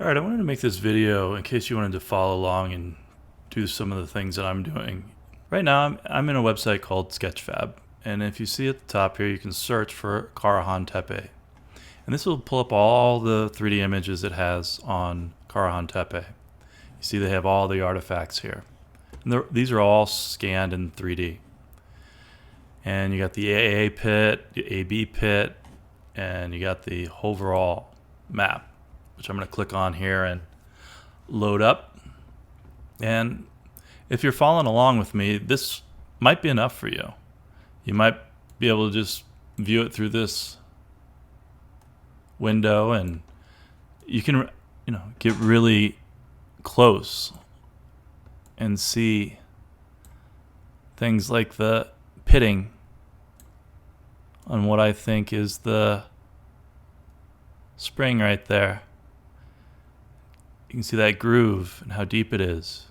Alright, I wanted to make this video in case you wanted to follow along and do some of the things that I'm doing. Right now I'm in a website called Sketchfab, and if you see at the top here you can search for Karahan Tepe. And this will pull up all the 3D images it has on Karahan Tepe. You see they have all the artifacts here. And these are all scanned in 3D. And you got the AA pit, the AB pit, and you got the overall map, which I'm going to click on here and load up. And if you're following along with me, this might be enough for you. You might be able to just view it through this window, and you can, get really close and see things like the pitting on what I think is the spring right there. You can see that groove and how deep it is.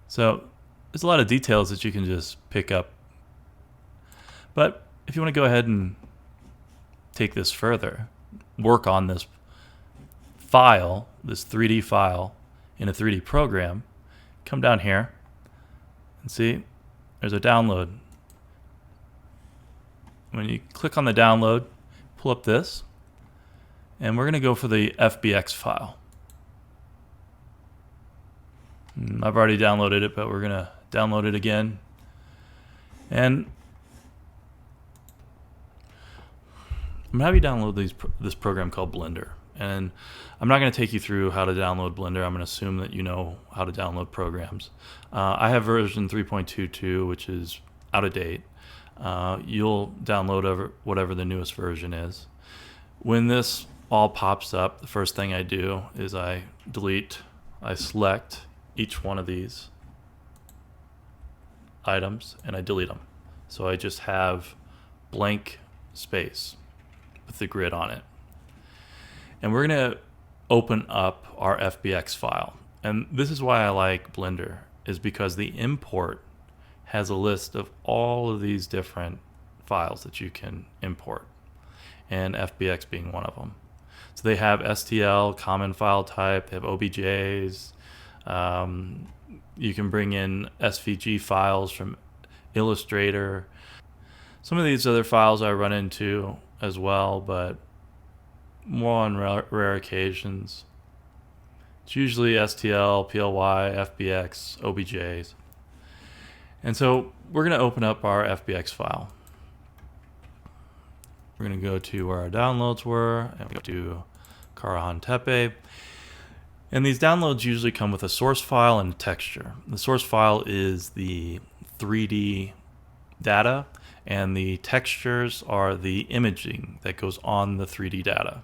So there's a lot of details that you can just pick up. But if you want to go ahead and take this further, work on this file, this 3D file in a 3D program, come down here and see there's a download. When you click on the download, pull up this, and we're going to go for the FBX file. I've already downloaded it, but we're going to download it again. And I'm going to have you download this program called Blender. And I'm not going to take you through how to download Blender. I'm going to assume that you know how to download programs. I have version 3.22, which is out of date. You'll download whatever the newest version is. When this all pops up, the first thing I do is I select each one of these items and I delete them. So I just have blank space with the grid on it. And we're going to open up our FBX file. And this is why I like Blender, is because the import has a list of all of these different files that you can import, and FBX being one of them. So they have STL, common file type, they have OBJs, you can bring in SVG files from Illustrator. Some of these other files I run into as well, but more on rare occasions. It's usually STL, PLY, FBX, OBJs. And so we're going to open up our FBX file. We're going to go to where our downloads were and go to Karahan Tepe. And these downloads usually come with a source file and a texture. The source file is the 3D data, and the textures are the imaging that goes on the 3D data.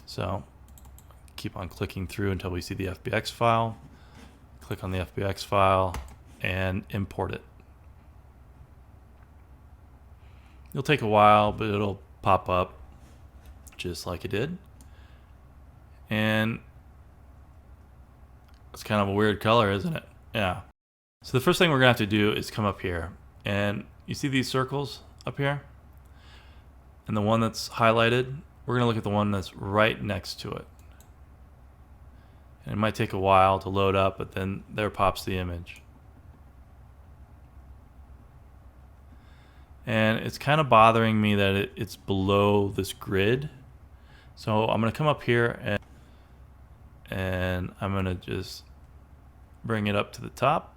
So keep on clicking through until we see the FBX file. Click on the FBX file and import it. It'll take a while, but it'll pop up just like it did. And it's kind of a weird color, isn't it? Yeah. So the first thing we're going to have to do is come up here. And you see these circles up here? And the one that's highlighted, we're going to look at the one that's right next to it. And it might take a while to load up, but then there pops the image. And it's kind of bothering me that it's below this grid. So I'm going to come up here and I'm going to just bring it up to the top.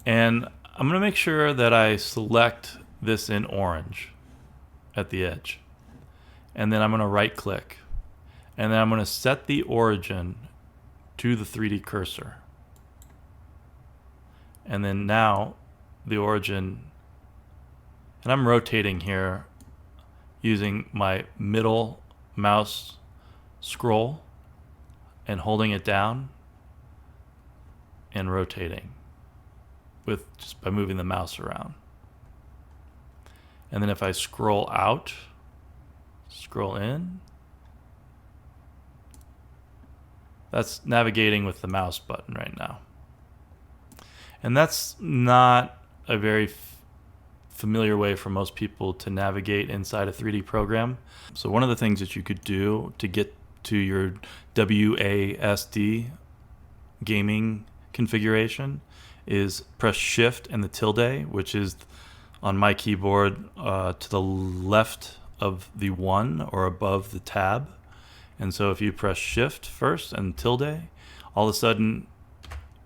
And I'm going to make sure that I select this in orange at the edge. And then I'm going to right click. And then I'm going to set the origin to the 3D cursor. And then now the origin, and I'm rotating here using my middle mouse scroll and holding it down and rotating just by moving the mouse around. And then if I scroll out, scroll in, that's navigating with the mouse button right now. And that's not a very familiar way for most people to navigate inside a 3D program. So one of the things that you could do to get to your WASD gaming configuration is press Shift and the tilde, which is on my keyboard to the left of the 1 or above the tab. And so if you press Shift first and tilde, all of a sudden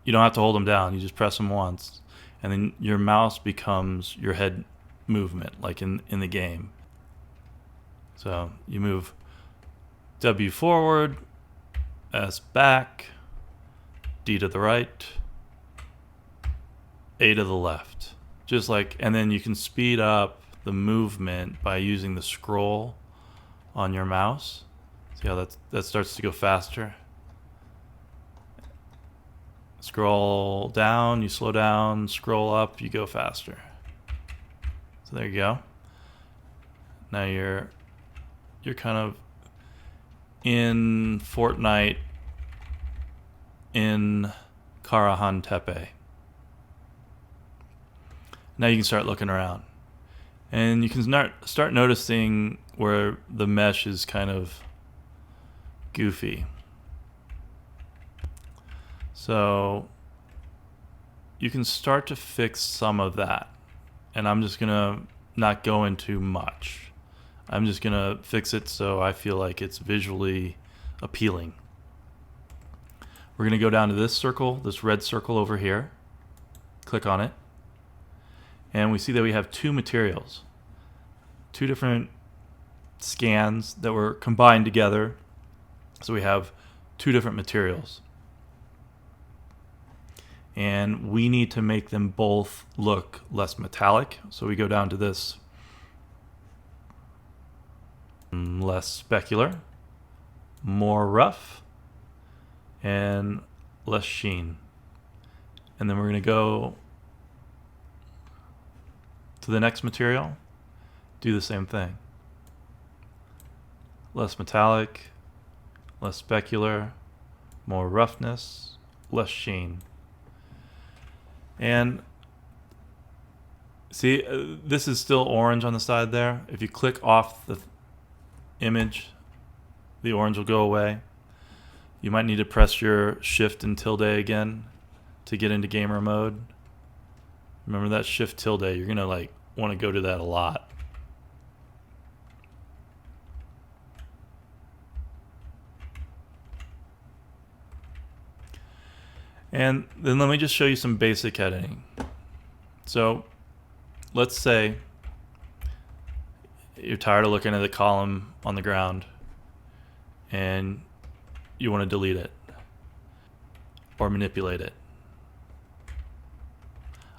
you don't have to hold them down. You just press them once, and then your mouse becomes your head movement, like in the game. So you move W forward, S back, D to the right, A to the left. Just like, and then you can speed up the movement by using the scroll on your mouse. See how that starts to go faster? Scroll down, you slow down, scroll up, you go faster. So there you go. Now you're kind of in Fortnite in Karahan Tepe. Now you can start looking around. And you can start noticing where the mesh is kind of goofy. So you can start to fix some of that. And I'm just going to not go into much. I'm just going to fix it so I feel like it's visually appealing. We're going to go down to this circle, this red circle over here. Click on it. And we see that we have two materials. Two different scans that were combined together. So we have two different materials. And we need to make them both look less metallic. So we go down to this less specular, more rough, and less sheen. And then we're going to go to the next material, do the same thing. Less metallic, less specular, more roughness, less sheen. And see, this is still orange on the side there. If you click off the image, the orange will go away. You might need to press your Shift and tilde again to get into gamer mode. Remember that Shift tilde, you're gonna like want to go to that a lot. And then let me just show you some basic editing. So let's say you're tired of looking at the column on the ground and you want to delete it or manipulate it.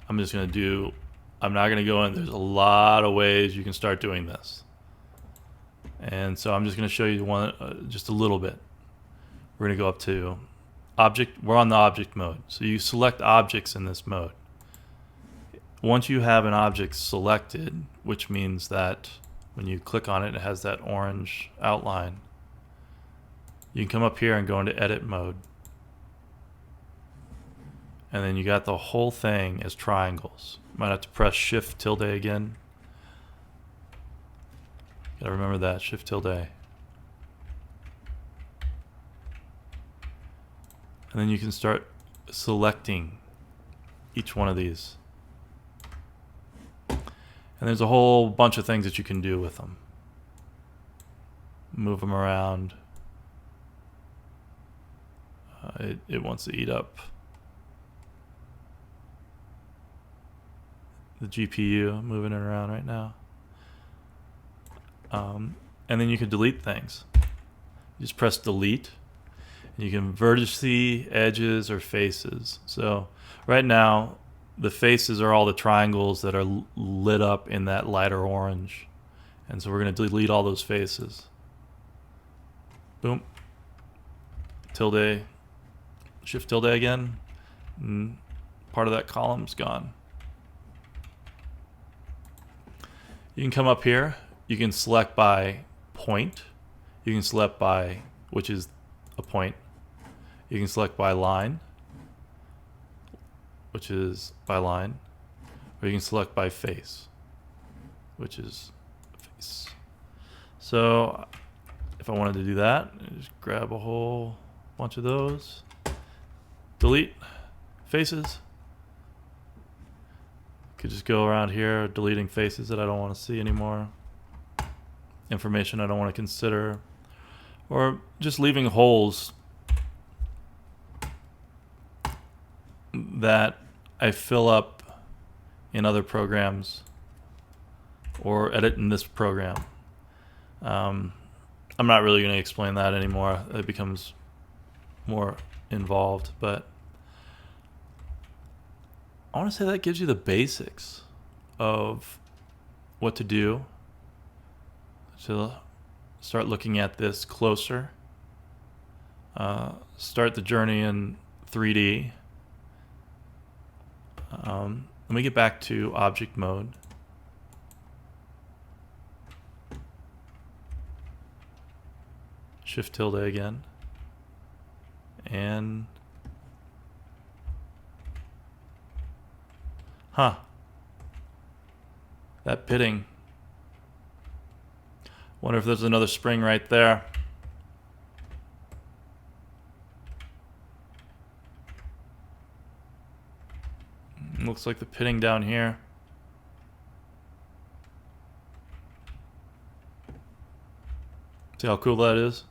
I'm not going to go in. There's a lot of ways you can start doing this. And so I'm just going to show you one, just a little bit. We're going to go up to object. We're on the object mode. So you select objects in this mode. Once you have an object selected, which means that when you click on it, it has that orange outline. You can come up here and go into edit mode. And then you got the whole thing as triangles. Might have to press Shift tilde again. Gotta remember that, Shift tilde. And then you can start selecting each one of these. And there's a whole bunch of things that you can do with them. Move them around. It wants to eat up the GPU, moving it around right now. And then you can delete things. You just press delete. And you can vertice edges or faces. So right now, the faces are all the triangles that are lit up in that lighter orange. And so we're going to delete all those faces. Boom. Tilde. Shift tilde again. And part of that column's gone. You can come up here. You can select by point. You can select by, which is a point. You can select by line. which is by line, or you can select by face, which is face. So if I wanted to do that, just grab a whole bunch of those, delete faces. Could just go around here deleting faces that I don't want to see anymore, information I don't want to consider, or just leaving holes that I fill up in other programs or edit in this program. I'm not really going to explain that anymore. It becomes more involved, but I want to say that gives you the basics of what to do to start looking at this closer. Start the journey in 3D. Let me get back to object mode. Shift tilde again. And that pitting. Wonder if there's another spring right there. Looks like the pitting down here. See how cool that is?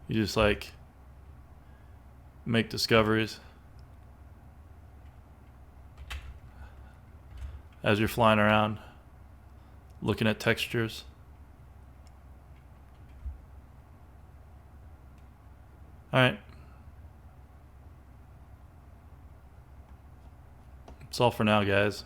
You just like make discoveries as you're flying around, looking at textures. All right. That's all for now, guys.